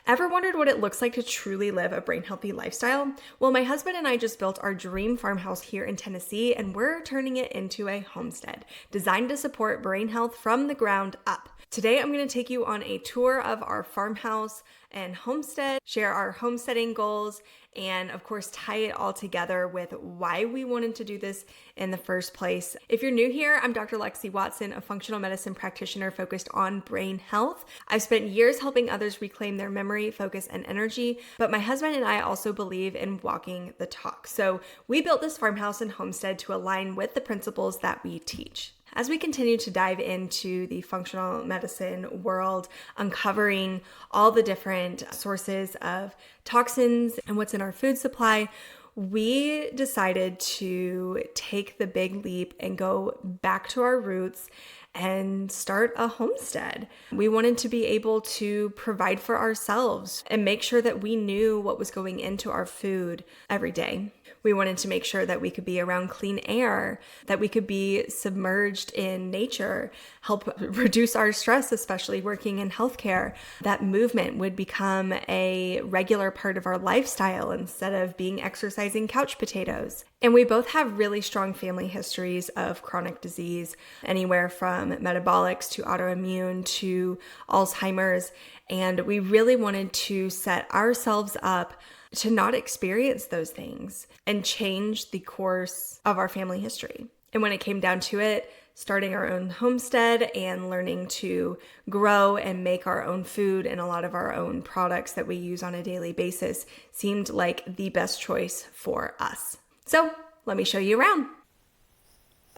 Ever wondered what it looks like to truly live a brain healthy lifestyle? Well, my husband and I just built our dream farmhouse here in Tennessee, and we're turning it into a homestead designed to support brain health from the ground up. Today, I'm going to take you on a tour of our farmhouse and homestead, share our homesteading goals, and of course, tie it all together with why we wanted to do this in the first place. If you're new here, I'm Dr. Lexi Watson, a functional medicine practitioner focused on brain health. I've spent years helping others reclaim their memory, focus, and energy, but my husband and I also believe in walking the talk. So we built this farmhouse and homestead to align with the principles that we teach. As we continue to dive into the functional medicine world, uncovering all the different sources of toxins and what's in our food supply, we decided to take the big leap and go back to our roots and start a homestead. We wanted to be able to provide for ourselves and make sure that we knew what was going into our food every day. We wanted to make sure that we could be around clean air, that we could be submerged in nature, help reduce our stress, especially working in healthcare. That movement would become a regular part of our lifestyle instead of being exercising couch potatoes. And we both have really strong family histories of chronic disease, anywhere from metabolics to autoimmune to Alzheimer's. And we really wanted to set ourselves up to not experience those things and change the course of our family history. And when it came down to it, starting our own homestead and learning to grow and make our own food and a lot of our own products that we use on a daily basis seemed like the best choice for us. So let me show you around.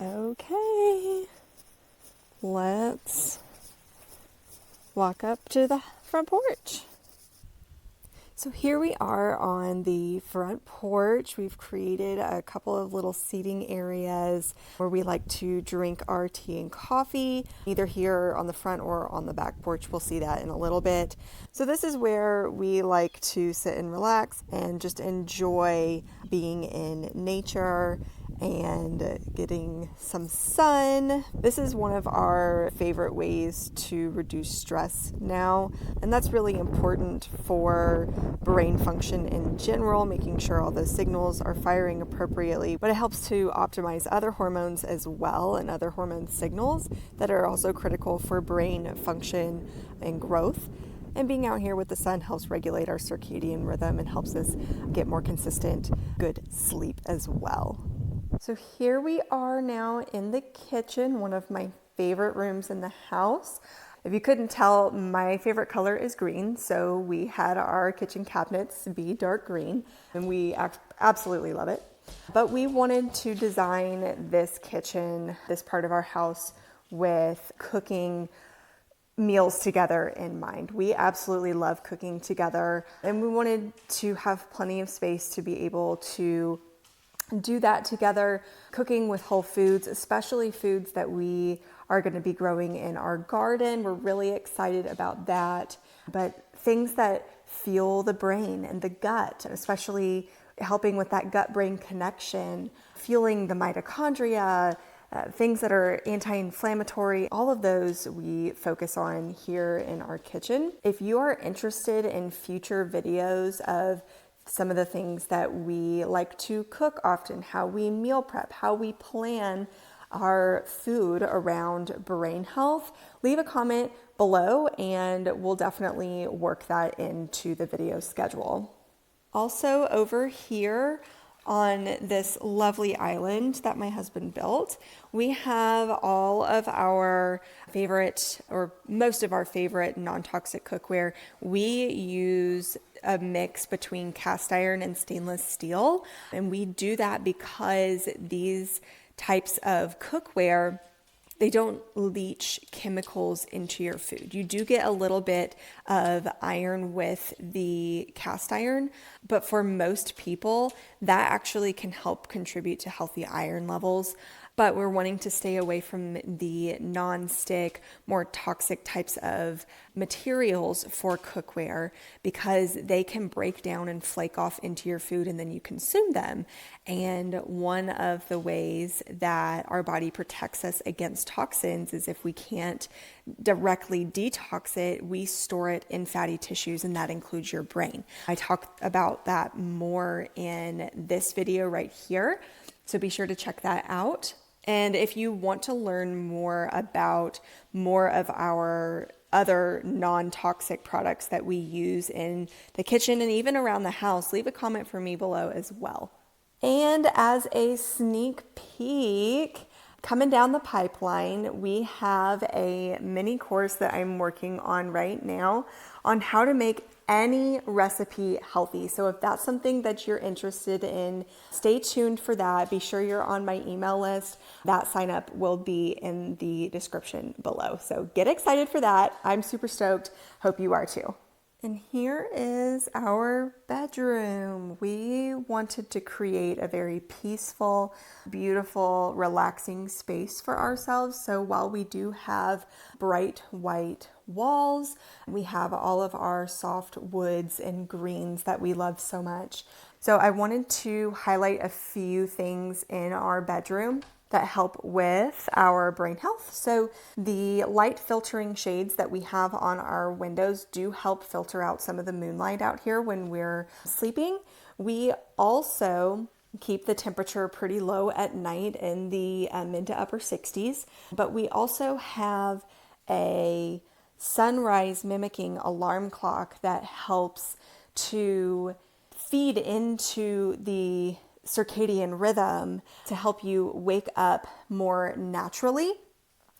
Okay, let's walk up to the front porch. So here we are on the front porch. We've created a couple of little seating areas where we like to drink our tea and coffee, either here on the front or on the back porch. We'll see that in a little bit. So this is where we like to sit and relax and just enjoy being in nature and getting some sun. This is one of our favorite ways to reduce stress now, and that's really important for brain function in general, making sure all those signals are firing appropriately, but it helps to optimize other hormones as well and other hormone signals that are also critical for brain function and growth. And being out here with the sun helps regulate our circadian rhythm and helps us get more consistent, good sleep as well. So here we are now in the kitchen, one of my favorite rooms in the house. If you couldn't tell, my favorite color is green, so we had our kitchen cabinets be dark green, and we absolutely love it. But we wanted to design this kitchen, this part of our house, with cooking meals together in mind. We absolutely love cooking together, and we wanted to have plenty of space to be able to do that together, cooking with whole foods, especially foods that we are going to be growing in our garden. We're really excited about that. But things that fuel the brain and the gut, especially helping with that gut-brain connection, fueling the mitochondria, things that are anti-inflammatory, all of those we focus on here in our kitchen. If you are interested in future videos of some of the things that we like to cook often, how we meal prep, how we plan our food around brain health, leave a comment below and we'll definitely work that into the video schedule. Also over here on this lovely island that my husband built, we have all of our favorite, or most of our favorite non-toxic cookware. We use a mix between cast iron and stainless steel, and we do that because these types of cookware, they don't leach chemicals into your food. You do get a little bit of iron with the cast iron, but for most people, that actually can help contribute to healthy iron levels. but we're wanting to stay away from the non-stick, more toxic types of materials for cookware because they can break down and flake off into your food and then you consume them. And one of the ways that our body protects us against toxins is if we can't directly detox it, we store it in fatty tissues, and that includes your brain. I talk about that more in this video right here, so be sure to check that out. And if you want to learn more about more of our other non-toxic products that we use in the kitchen and even around the house, leave a comment for me below as well. And as a sneak peek, coming down the pipeline, we have a mini course that I'm working on right now on how to make any recipe healthy. So if that's something that you're interested in, stay tuned for that. Be sure you're on my email list. That sign up will be in the description below. So get excited for that. I'm super stoked. Hope you are too. And here is our bedroom. We wanted to create a very peaceful, beautiful, relaxing space for ourselves. So while we do have bright white walls, we have all of our soft woods and greens that we love so much. So I wanted to highlight a few things in our bedroom that help with our brain health. So the light filtering shades that we have on our windows do help filter out some of the moonlight out here when we're sleeping. We also keep the temperature pretty low at night in the mid to upper 60s, but we also have a sunrise mimicking alarm clock that helps to feed into the circadian rhythm to help you wake up more naturally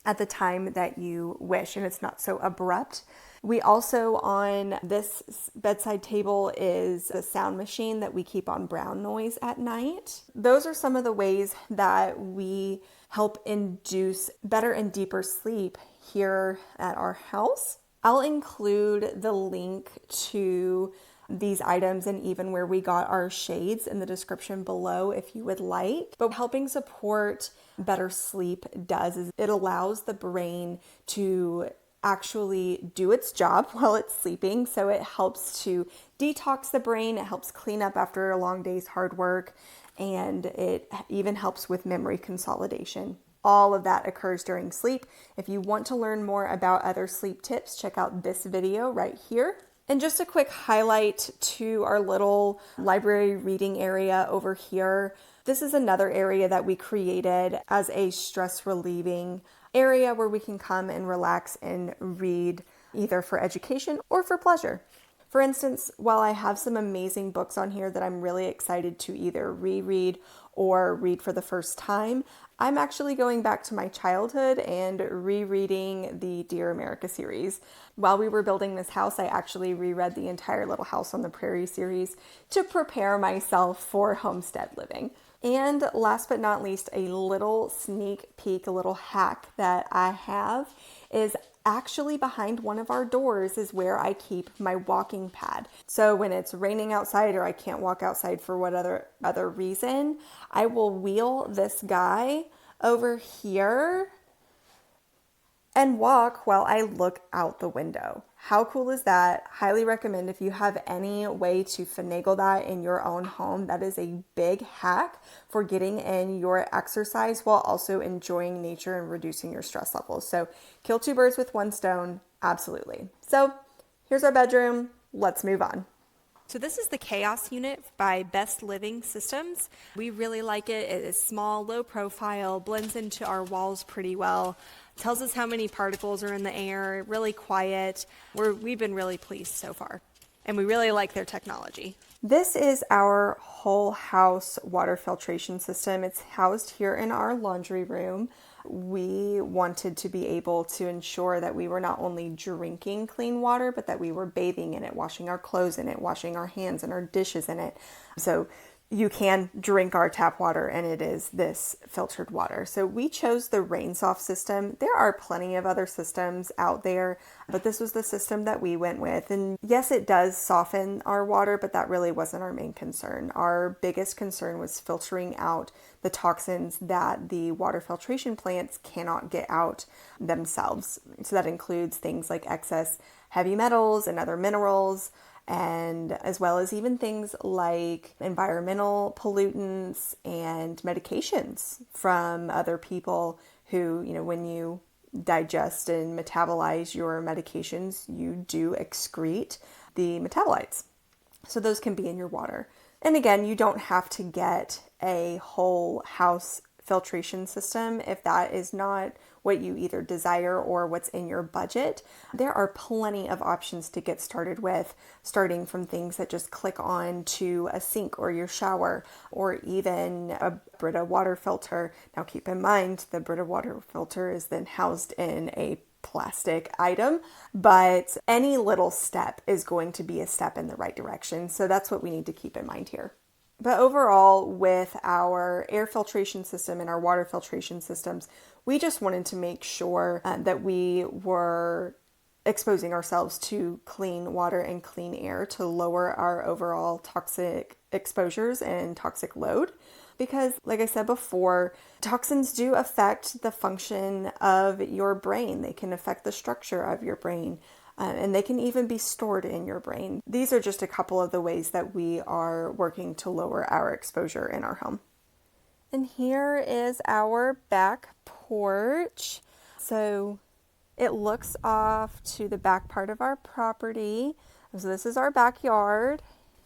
at the time that you wish, and it's not so abrupt. We also, on this bedside table, is a sound machine that we keep on brown noise at night. Those are some of the ways that we help induce better and deeper sleep here at our house. I'll include the link to these items and even where we got our shades in the description below if you would like. But helping support better sleep is it allows the brain to actually do its job while it's sleeping. So it helps to detox the brain, it helps clean up after a long day's hard work, and it even helps with memory consolidation. All of that occurs during sleep. If you want to learn more about other sleep tips, check out this video right here. And just a quick highlight to our little library reading area over here. This is another area that we created as a stress relieving area where we can come and relax and read either for education or for pleasure. For instance, while I have some amazing books on here that I'm really excited to either reread or read for the first time, I'm actually going back to my childhood and rereading the Dear America series. While we were building this house, I actually reread the entire Little House on the Prairie series to prepare myself for homestead living. And last but not least, a little sneak peek, a little hack that I have is actually behind one of our doors is where I keep my walking pad. So when it's raining outside or I can't walk outside for what other reason, I will wheel this guy over here and walk while I look out the window. How cool is that? Highly recommend if you have any way to finagle that in your own home. That is a big hack for getting in your exercise while also enjoying nature and reducing your stress levels. So kill two birds with one stone, absolutely. So here's our bedroom. Let's move on. So this is the Chaos unit by Best Living Systems. We really like it. It is small, low profile, blends into our walls pretty well. Tells us how many particles are in the air, really quiet. We've been really pleased so far, and we really like their technology. This is our whole house water filtration system. It's housed here in our laundry room. We wanted to be able to ensure that we were not only drinking clean water, but that we were bathing in it, washing our clothes in it, washing our hands and our dishes in it. So you can drink our tap water and it is this filtered water. So we chose the RainSoft system. There are plenty of other systems out there, but this was the system that we went with. And yes, it does soften our water, but that really wasn't our main concern. Our biggest concern was filtering out the toxins that the water filtration plants cannot get out themselves. So that includes things like excess heavy metals and other minerals, and as well as even things like environmental pollutants and medications from other people who, when you digest and metabolize your medications, you do excrete the metabolites. So those can be in your water. And again, you don't have to get a whole house filtration system if that is not what you either desire or what's in your budget. There are plenty of options to get started with, starting from things that just click on to a sink or your shower, or even a Brita water filter. Now keep in mind, the Brita water filter is then housed in a plastic item, but any little step is going to be a step in the right direction. So that's what we need to keep in mind here. But overall, with our air filtration system and our water filtration systems, we just wanted to make sure that we were exposing ourselves to clean water and clean air to lower our overall toxic exposures and toxic load. Because, like I said before, toxins do affect the function of your brain. They can affect the structure of your brain. And they can even be stored in your brain. These are just a couple of the ways that we are working to lower our exposure in our home. And here is our back porch. So it looks off to the back part of our property. So this is our backyard.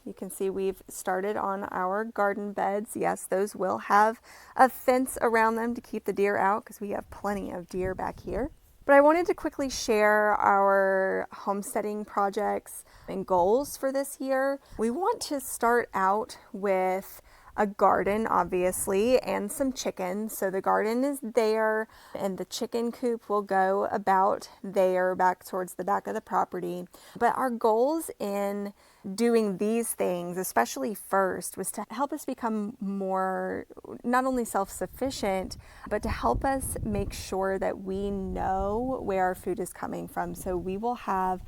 You can see we've started on our garden beds. Yes, those will have a fence around them to keep the deer out because we have plenty of deer back here. But I wanted to quickly share our homesteading projects and goals for this year. We want to start out with a garden, obviously, and some chickens. So the garden is there, and the chicken coop will go about there, back towards the back of the property. But our goals in doing these things, especially first, was to help us become more, not only self-sufficient, but to help us make sure that we know where our food is coming from. So we will have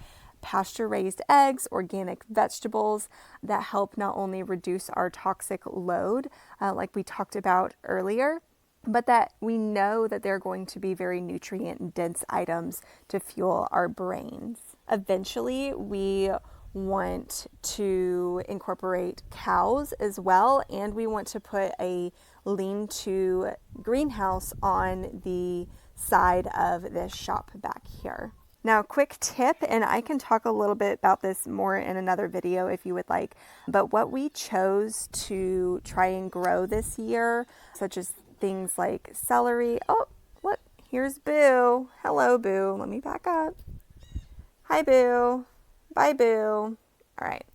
pasture-raised eggs, organic vegetables that help not only reduce our toxic load, like we talked about earlier, but that we know that they're going to be very nutrient-dense items to fuel our brains. Eventually, we want to incorporate cows as well, and we want to put a lean-to greenhouse on the side of this shop back here. Now, quick tip, and I can talk a little bit about this more in another video if you would like, but what we chose to try and grow this year, such as things like celery. Oh, look, here's Boo. Hello, Boo. Let me back up. Hi, Boo. Bye, Boo. All right.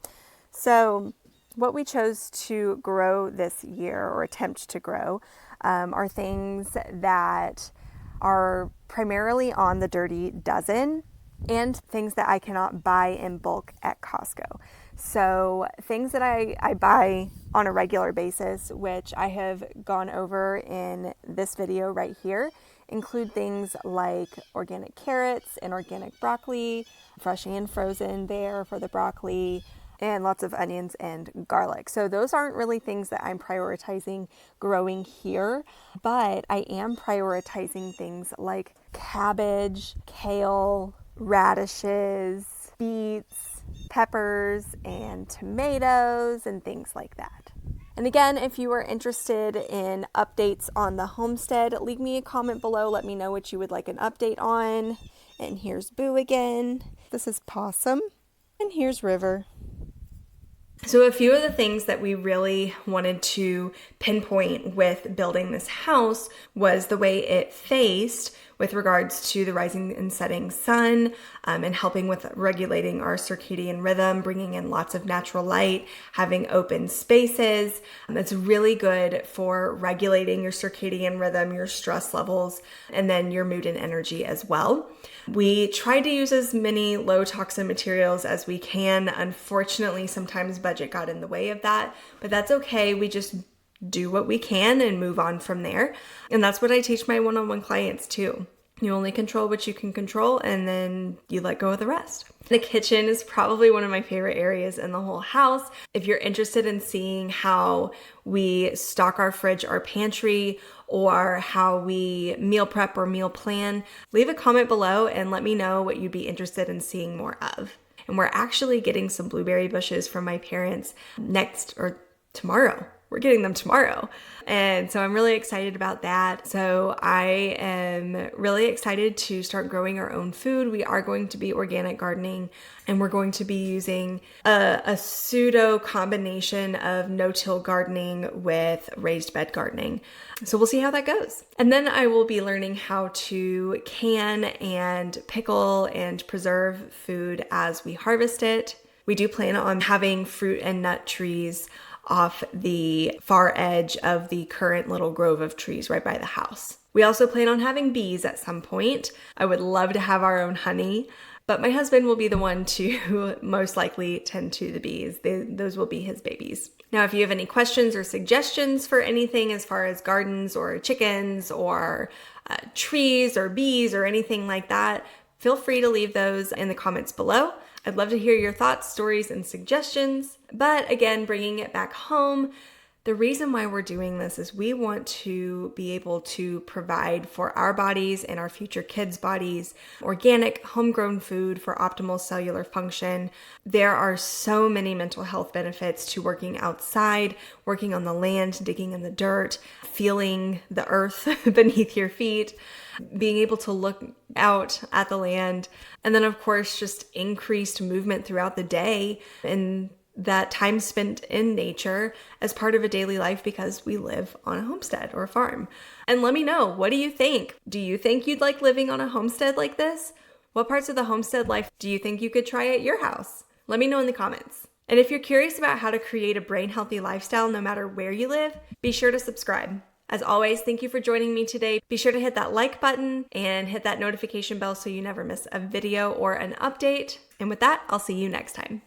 So what we chose to grow this year, or attempt to grow, are things that are primarily on the Dirty Dozen and things that I cannot buy in bulk at Costco. So things that I buy on a regular basis, which I have gone over in this video right here, include things like organic carrots and organic broccoli, fresh and frozen there for the broccoli, and lots of onions and garlic. So those aren't really things that I'm prioritizing growing here, but I am prioritizing things like cabbage, kale, radishes, beets, peppers, and tomatoes, and things like that. And again, if you are interested in updates on the homestead, leave me a comment below. Let me know what you would like an update on. And here's Boo again. This is Possum. And here's River. So a few of the things that we really wanted to pinpoint with building this house was the way it faced, with regards to the rising and setting sun, and helping with regulating our circadian rhythm, bringing in lots of natural light, having open spaces. It's really good for regulating your circadian rhythm, your stress levels, and then your mood and energy as well. We tried to use as many low toxin materials as we can. Unfortunately, sometimes budget got in the way of that, but that's okay. We just do what we can and move on from there. And that's what I teach my one-on-one clients too. You only control what you can control, and then you let go of the rest. The kitchen is probably one of my favorite areas in the whole house. If you're interested in seeing how we stock our fridge, our pantry, or how we meal prep or meal plan, leave a comment below and let me know what you'd be interested in seeing more of. And we're actually getting some blueberry bushes from my parents next or tomorrow. We're getting them tomorrow. And so I'm really excited about that. So I am really excited to start growing our own food. We are going to be organic gardening, and we're going to be using a pseudo combination of no-till gardening with raised bed gardening. So we'll see how that goes. And then I will be learning how to can and pickle and preserve food as we harvest it. We do plan on having fruit and nut trees off the far edge of the current little grove of trees right by the house. We also plan on having bees at some point. I would love to have our own honey, but my husband will be the one to most likely tend to the bees. Those will be his babies. Now, if you have any questions or suggestions for anything as far as gardens or chickens or trees or bees or anything like that, feel free to leave those in the comments below. I'd love to hear your thoughts, stories, and suggestions. But again, bringing it back home, the reason why we're doing this is we want to be able to provide for our bodies and our future kids' bodies organic, homegrown food for optimal cellular function. There are so many mental health benefits to working outside, working on the land, digging in the dirt, feeling the earth beneath your feet, being able to look out at the land, and then of course just increased movement throughout the day and that time spent in nature as part of a daily life because we live on a homestead or a farm. And let me know, what do you think? Do you think you'd like living on a homestead like this? What parts of the homestead life do you think you could try at your house? Let me know in the comments. And if you're curious about how to create a brain healthy lifestyle no matter where you live, be sure to subscribe. As always, thank you for joining me today. Be sure to hit that like button and hit that notification bell so you never miss a video or an update. And with that, I'll see you next time.